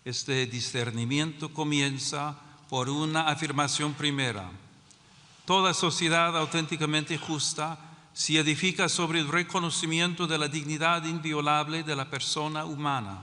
Este discernimiento comienza por una afirmación primera. Toda sociedad auténticamente justa se edifica sobre el reconocimiento de la dignidad inviolable de la persona humana.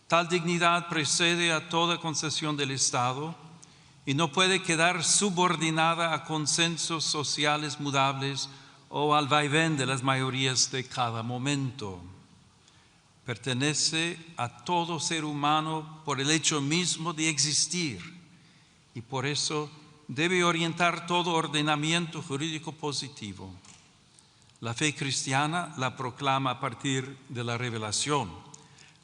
Tal dignidad precede a toda concesión del Estado y no puede quedar subordinada a consensos sociales mudables o al vaivén de las mayorías de cada momento. Pertenece a todo ser humano por el hecho mismo de existir y por eso debe orientar todo ordenamiento jurídico positivo. La fe cristiana la proclama a partir de la revelación.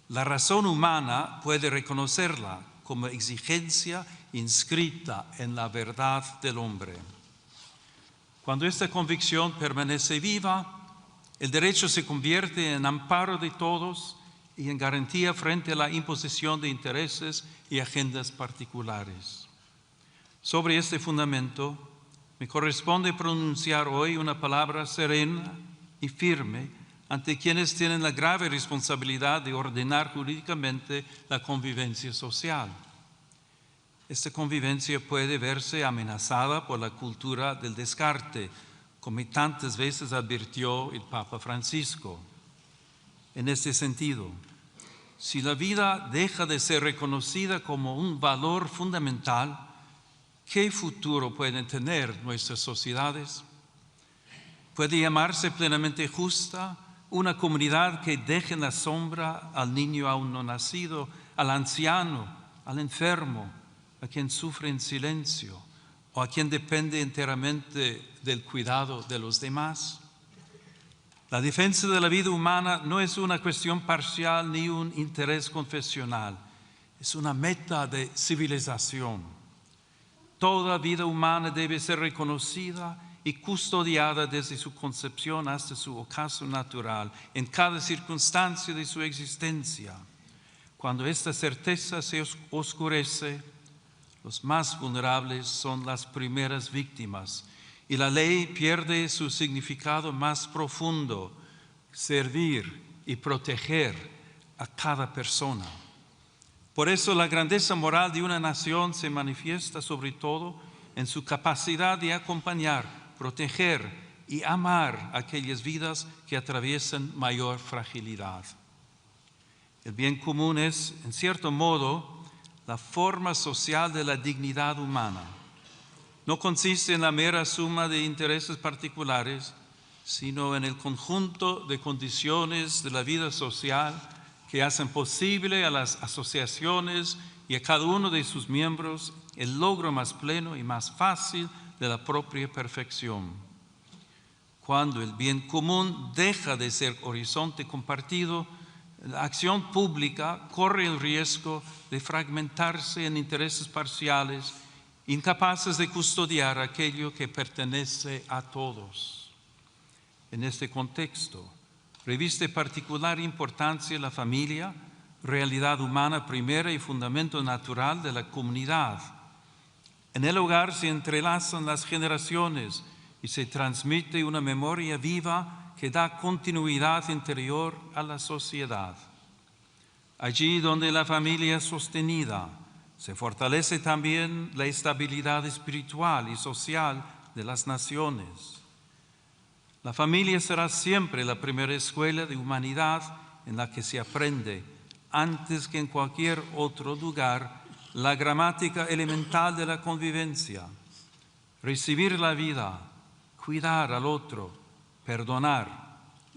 La razón humana puede reconocerla como exigencia inscrita en la verdad del hombre. Cuando esta convicción permanece viva, el derecho se convierte en amparo de todos y en garantía frente a la imposición de intereses y agendas particulares. Sobre este fundamento, me corresponde pronunciar hoy una palabra serena y firme ante quienes tienen la grave responsabilidad de ordenar jurídicamente la convivencia social. Esta convivencia puede verse amenazada por la cultura del descarte, como tantas veces advirtió el Papa Francisco. En este sentido, si la vida deja de ser reconocida como un valor fundamental, ¿qué futuro pueden tener nuestras sociedades? ¿Puede llamarse plenamente justa una comunidad que deje en la sombra al niño aún no nacido, al anciano, al enfermo, a quien sufre en silencio o a quien depende enteramente del cuidado de los demás? La defensa de la vida humana no es una cuestión parcial ni un interés confesional, es una meta de civilización. Toda vida humana debe ser reconocida y custodiada desde su concepción hasta su ocaso natural, en cada circunstancia de su existencia. Cuando esta certeza se oscurece, los más vulnerables son las primeras víctimas y la ley pierde su significado más profundo, servir y proteger a cada persona. Por eso la grandeza moral de una nación se manifiesta sobre todo en su capacidad de acompañar, proteger y amar aquellas vidas que atraviesan mayor fragilidad. El bien común es, en cierto modo, la forma social de la dignidad humana. No consiste en la mera suma de intereses particulares, sino en el conjunto de condiciones de la vida social que hacen posible a las asociaciones y a cada uno de sus miembros el logro más pleno y más fácil de la propia perfección. Cuando el bien común deja de ser horizonte compartido, la acción pública corre el riesgo de fragmentarse en intereses parciales, incapaces de custodiar aquello que pertenece a todos. En este contexto, reviste particular importancia la familia, realidad humana primera y fundamento natural de la comunidad. En el hogar se entrelazan las generaciones y se transmite una memoria viva que da continuidad interior a la sociedad. Allí donde la familia es sostenida, se fortalece también la estabilidad espiritual y social de las naciones. La familia será siempre la primera escuela de humanidad en la que se aprende, antes que en cualquier otro lugar, la gramática elemental de la convivencia. Recibir la vida, cuidar al otro, perdonar,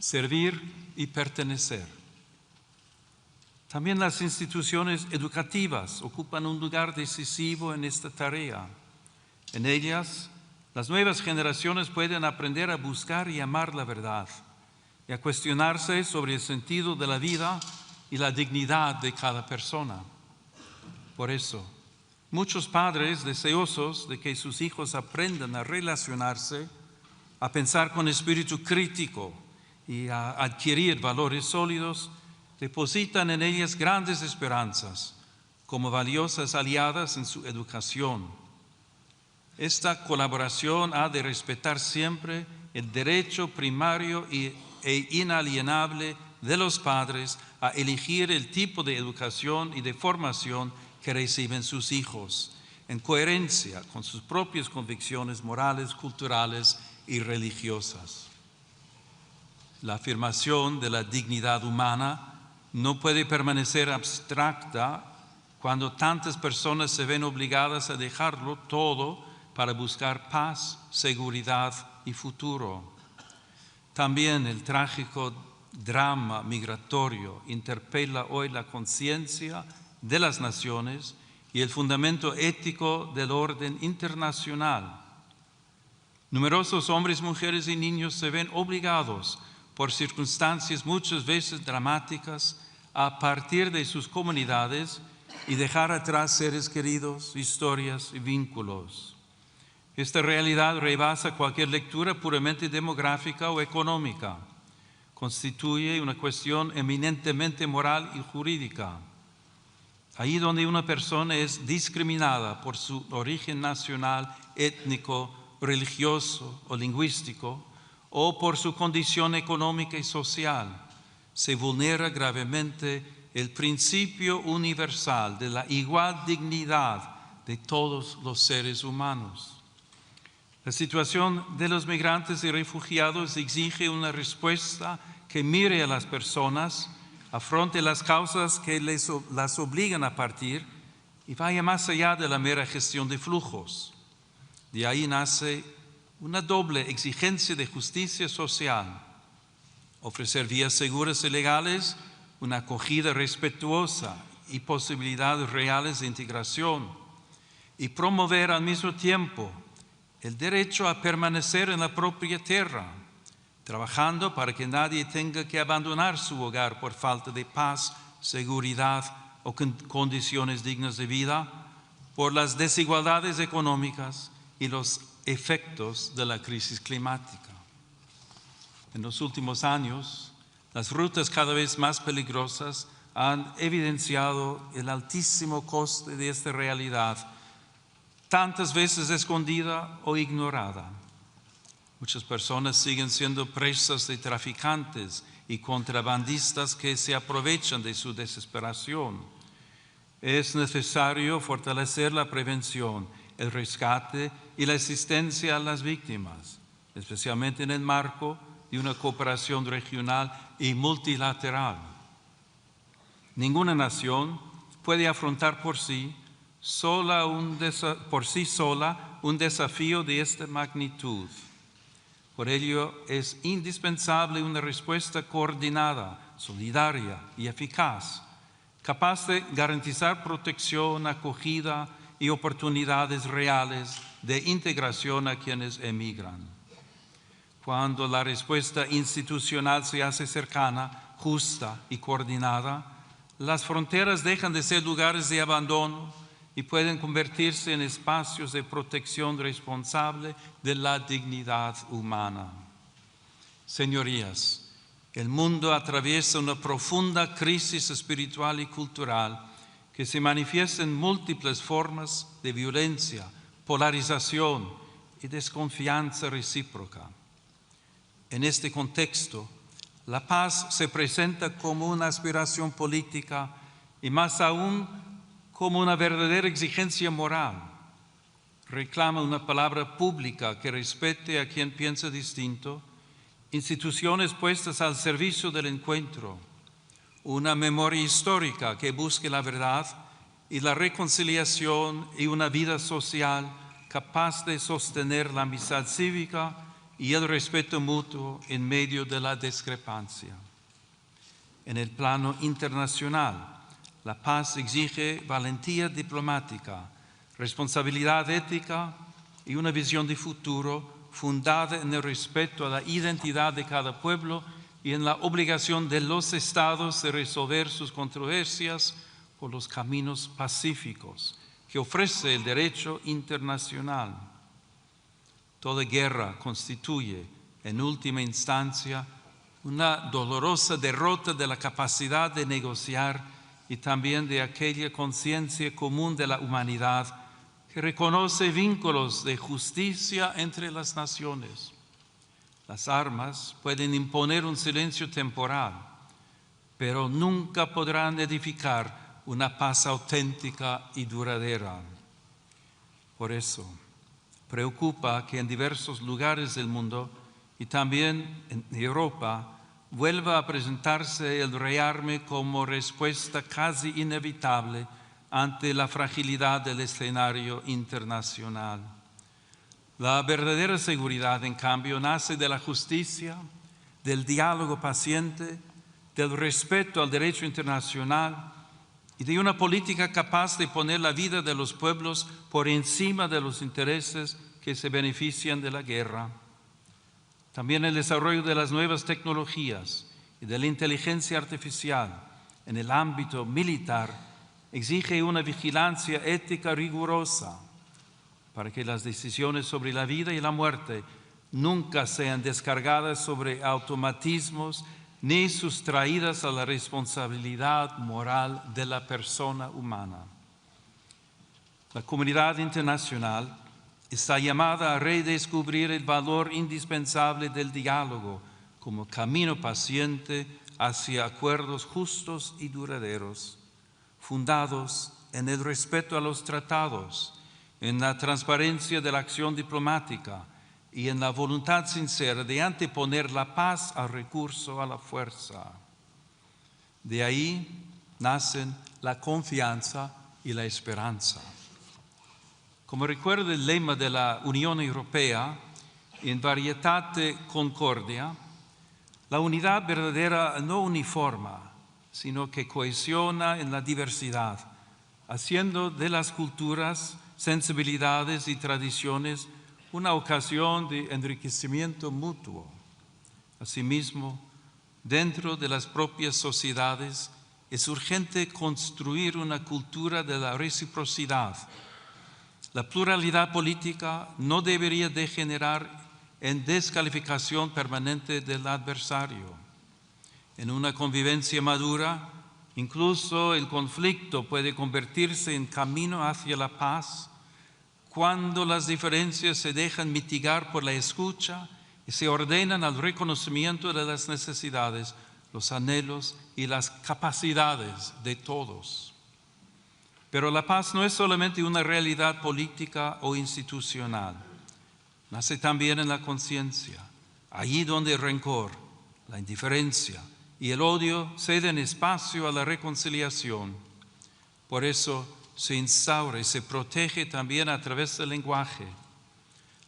servir y pertenecer. También las instituciones educativas ocupan un lugar decisivo en esta tarea. En ellas, las nuevas generaciones pueden aprender a buscar y amar la verdad y a cuestionarse sobre el sentido de la vida y la dignidad de cada persona. Por eso, muchos padres deseosos de que sus hijos aprendan a relacionarse, a pensar con espíritu crítico y a adquirir valores sólidos, depositan en ellas grandes esperanzas como valiosas aliadas en su educación. Esta colaboración ha de respetar siempre el derecho primario e inalienable de los padres a elegir el tipo de educación y de formación que reciben sus hijos, en coherencia con sus propias convicciones morales, culturales y religiosas. La afirmación de la dignidad humana no puede permanecer abstracta cuando tantas personas se ven obligadas a dejarlo todo para buscar paz, seguridad y futuro. También el trágico drama migratorio interpela hoy la conciencia de las naciones y el fundamento ético del orden internacional. Numerosos hombres, mujeres y niños se ven obligados por circunstancias muchas veces dramáticas a partir de sus comunidades y dejar atrás seres queridos, historias y vínculos. Esta realidad rebasa cualquier lectura puramente demográfica o económica. Constituye una cuestión eminentemente moral y jurídica. Ahí donde una persona es discriminada por su origen nacional, étnico, religioso o lingüístico, o por su condición económica y social, se vulnera gravemente el principio universal de la igual dignidad de todos los seres humanos. La situación de los migrantes y refugiados exige una respuesta que mire a las personas, afronte las causas que las obligan a partir y vaya más allá de la mera gestión de flujos. De ahí nace una doble exigencia de justicia social: ofrecer vías seguras y legales, una acogida respetuosa y posibilidades reales de integración, y promover al mismo tiempo el derecho a permanecer en la propia tierra, trabajando para que nadie tenga que abandonar su hogar por falta de paz, seguridad o condiciones dignas de vida, por las desigualdades económicas y los efectos de la crisis climática. En los últimos años, las rutas cada vez más peligrosas han evidenciado el altísimo coste de esta realidad, tantas veces escondida o ignorada. Muchas personas siguen siendo presas de traficantes y contrabandistas que se aprovechan de su desesperación. Es necesario fortalecer la prevención, el rescate y la asistencia a las víctimas, especialmente en el marco de una cooperación regional y multilateral. Ninguna nación puede afrontar por sí sola un desafío de esta magnitud. Por ello es indispensable una respuesta coordinada, solidaria y eficaz, capaz de garantizar protección, acogida y oportunidades reales de integración a quienes emigran. Cuando la respuesta institucional se hace cercana, justa y coordinada, las fronteras dejan de ser lugares de abandono y pueden convertirse en espacios de protección responsable de la dignidad humana. Señorías, el mundo atraviesa una profunda crisis espiritual y cultural que se manifiesta en múltiples formas de violencia, polarización y desconfianza recíproca. En este contexto, la paz se presenta como una aspiración política y más aún como una verdadera exigencia moral. Reclama una palabra pública que respete a quien piensa distinto, instituciones puestas al servicio del encuentro, una memoria histórica que busque la verdad y la reconciliación y una vida social capaz de sostener la amistad cívica y el respeto mutuo en medio de la discrepancia. En el plano internacional, la paz exige valentía diplomática, responsabilidad ética y una visión de futuro fundada en el respeto a la identidad de cada pueblo y en la obligación de los estados de resolver sus controversias por los caminos pacíficos que ofrece el derecho internacional. Toda guerra constituye, en última instancia, una dolorosa derrota de la capacidad de negociar y también de aquella conciencia común de la humanidad que reconoce vínculos de justicia entre las naciones. Las armas pueden imponer un silencio temporal, pero nunca podrán edificar una paz auténtica y duradera. Por eso, preocupa que en diversos lugares del mundo y también en Europa vuelva a presentarse el rearme como respuesta casi inevitable ante la fragilidad del escenario internacional. La verdadera seguridad, en cambio, nace de la justicia, del diálogo paciente, del respeto al derecho internacional y de una política capaz de poner la vida de los pueblos por encima de los intereses que se benefician de la guerra. También el desarrollo de las nuevas tecnologías y de la inteligencia artificial en el ámbito militar exige una vigilancia ética rigurosa para que las decisiones sobre la vida y la muerte nunca sean descargadas sobre automatismos ni sustraídas a la responsabilidad moral de la persona humana. La comunidad internacional está llamada a redescubrir el valor indispensable del diálogo como camino paciente hacia acuerdos justos y duraderos, fundados en el respeto a los tratados, en la transparencia de la acción diplomática y en la voluntad sincera de anteponer la paz al recurso a la fuerza. De ahí nacen la confianza y la esperanza. Como recuerda el lema de la Unión Europea, in varietate concordia, la unidad verdadera no uniforma, sino que cohesiona en la diversidad, haciendo de las culturas, sensibilidades y tradiciones una ocasión de enriquecimiento mutuo. Asimismo, dentro de las propias sociedades es urgente construir una cultura de la reciprocidad. La pluralidad política no debería degenerar en descalificación permanente del adversario. En una convivencia madura, incluso el conflicto puede convertirse en camino hacia la paz cuando las diferencias se dejan mitigar por la escucha y se ordenan al reconocimiento de las necesidades, los anhelos y las capacidades de todos. Pero la paz no es solamente una realidad política o institucional. Nace también en la conciencia, allí donde el rencor, la indiferencia y el odio ceden espacio a la reconciliación. Por eso se instaura y se protege también a través del lenguaje.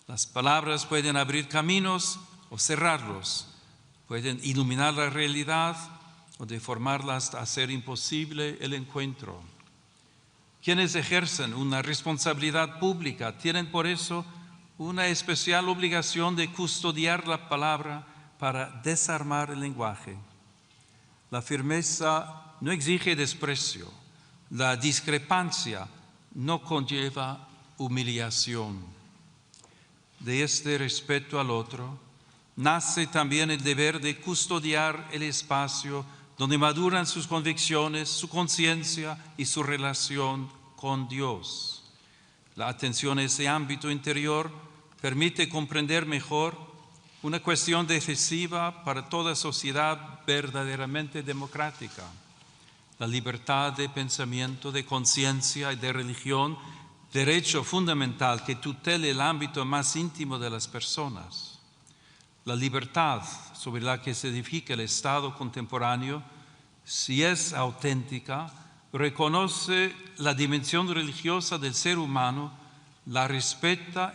Las palabras pueden abrir caminos o cerrarlos, pueden iluminar la realidad o deformarla hasta hacer imposible el encuentro. Quienes ejercen una responsabilidad pública tienen por eso una especial obligación de custodiar la palabra para desarmar el lenguaje. La firmeza no exige desprecio, la discrepancia no conlleva humillación. De este respeto al otro nace también el deber de custodiar el espacio donde maduran sus convicciones, su conciencia y su relación con Dios. La atención a ese ámbito interior permite comprender mejor una cuestión decisiva para toda sociedad verdaderamente democrática: la libertad de pensamiento, de conciencia y de religión, derecho fundamental que tutele el ámbito más íntimo de las personas. La libertad sobre la que se edifica el Estado contemporáneo, si es auténtica, reconoce la dimensión religiosa del ser humano, la respeta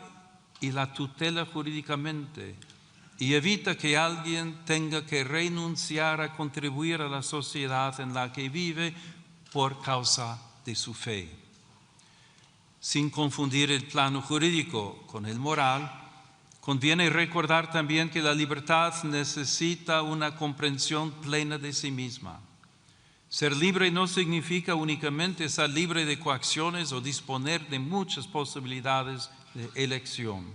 y la tutela jurídicamente, y evita que alguien tenga que renunciar a contribuir a la sociedad en la que vive por causa de su fe. Sin confundir el plano jurídico con el moral, conviene recordar también que la libertad necesita una comprensión plena de sí misma. Ser libre no significa únicamente estar libre de coacciones o disponer de muchas posibilidades de elección.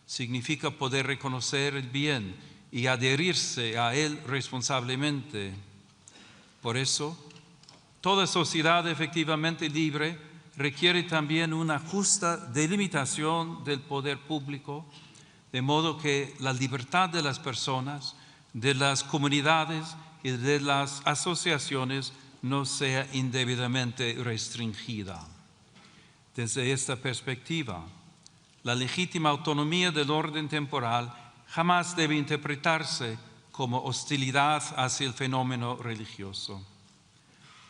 Significa poder reconocer el bien y adherirse a él responsablemente. Por eso, toda sociedad efectivamente libre requiere también una justa delimitación del poder público, de modo que la libertad de las personas, de las comunidades y de las asociaciones no sea indebidamente restringida. Desde esta perspectiva, la legítima autonomía del orden temporal jamás debe interpretarse como hostilidad hacia el fenómeno religioso.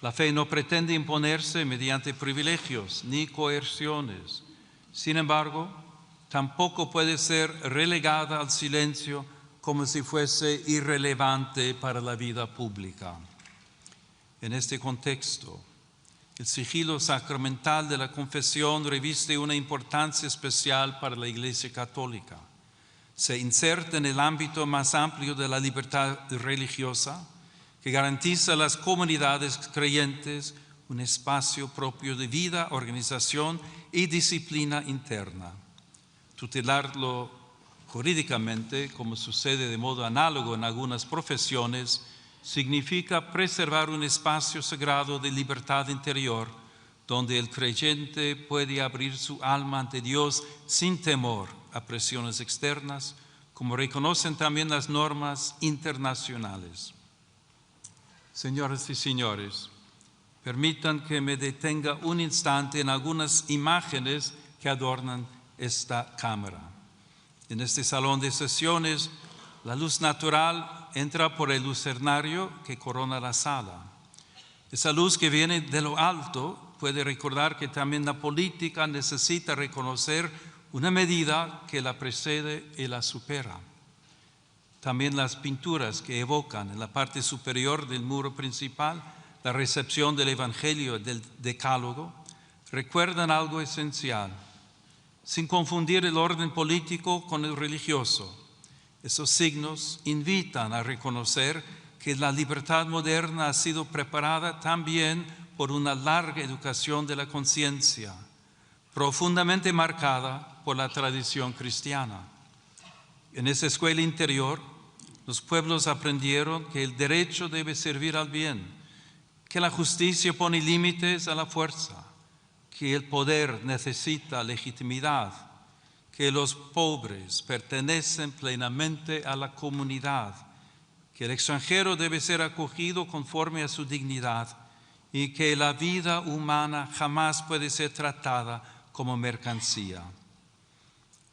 La fe no pretende imponerse mediante privilegios ni coerciones. Sin embargo, tampoco puede ser relegada al silencio como si fuese irrelevante para la vida pública. En este contexto, el sigilo sacramental de la confesión reviste una importancia especial para la Iglesia Católica. Se inserta en el ámbito más amplio de la libertad religiosa, que garantiza a las comunidades creyentes un espacio propio de vida, organización y disciplina interna. Tutelarlo jurídicamente, como sucede de modo análogo en algunas profesiones, significa preservar un espacio sagrado de libertad interior, donde el creyente puede abrir su alma ante Dios sin temor a presiones externas, como reconocen también las normas internacionales. Señoras y señores, permitan que me detenga un instante en algunas imágenes que adornan esta cámara. En este salón de sesiones, la luz natural entra por el lucernario que corona la sala. Esa luz que viene de lo alto puede recordar que también la política necesita reconocer una medida que la precede y la supera. También las pinturas que evocan en la parte superior del muro principal la recepción del Evangelio y del Decálogo recuerdan algo esencial, sin confundir el orden político con el religioso. Esos signos invitan a reconocer que la libertad moderna ha sido preparada también por una larga educación de la conciencia, profundamente marcada por la tradición cristiana. En esa escuela interior, los pueblos aprendieron que el derecho debe servir al bien, que la justicia pone límites a la fuerza, que el poder necesita legitimidad, que los pobres pertenecen plenamente a la comunidad, que el extranjero debe ser acogido conforme a su dignidad y que la vida humana jamás puede ser tratada como mercancía.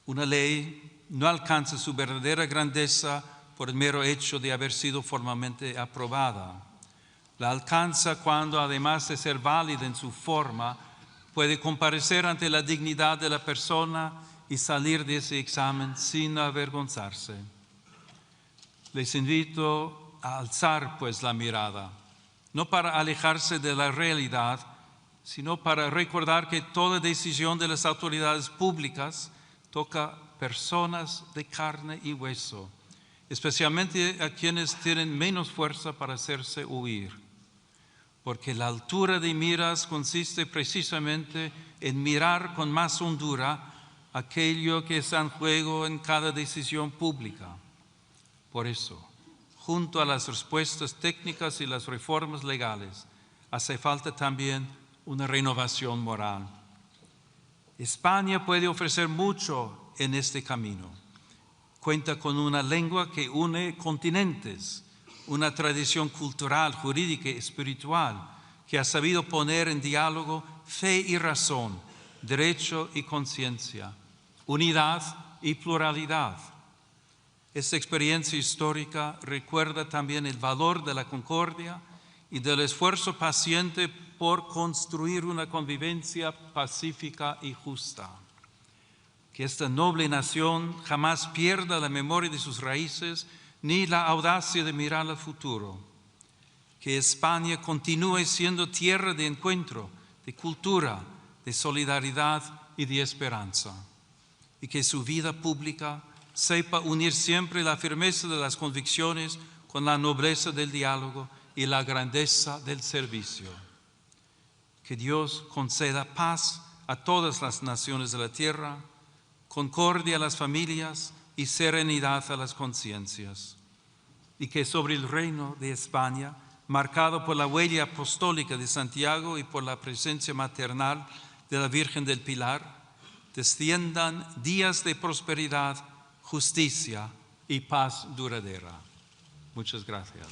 Una ley no alcanza su verdadera grandeza por el mero hecho de haber sido formalmente aprobada. La alcanza cuando, además de ser válida en su forma, puede comparecer ante la dignidad de la persona y salir de ese examen sin avergonzarse. Les invito a alzar pues la mirada, no para alejarse de la realidad, sino para recordar que toda decisión de las autoridades públicas toca personas de carne y hueso, especialmente a quienes tienen menos fuerza para hacerse oír. Porque la altura de miras consiste precisamente en mirar con más hondura aquello que está en juego en cada decisión pública. Por eso, junto a las respuestas técnicas y las reformas legales, hace falta también una renovación moral. España puede ofrecer mucho en este camino. Cuenta con una lengua que une continentes, una tradición cultural, jurídica y espiritual que ha sabido poner en diálogo fe y razón, derecho y conciencia, unidad y pluralidad. Esta experiencia histórica recuerda también el valor de la concordia y del esfuerzo paciente por construir una convivencia pacífica y justa. Que esta noble nación jamás pierda la memoria de sus raíces ni la audacia de mirar al futuro. Que España continúe siendo tierra de encuentro, de cultura, de solidaridad y de esperanza. Y que su vida pública sepa unir siempre la firmeza de las convicciones con la nobleza del diálogo y la grandeza del servicio. Que Dios conceda paz a todas las naciones de la tierra, concordia a las familias y serenidad a las conciencias. Y que sobre el reino de España, marcado por la huella apostólica de Santiago y por la presencia maternal de la Virgen del Pilar, desciendan días de prosperidad, justicia y paz duradera. Muchas gracias.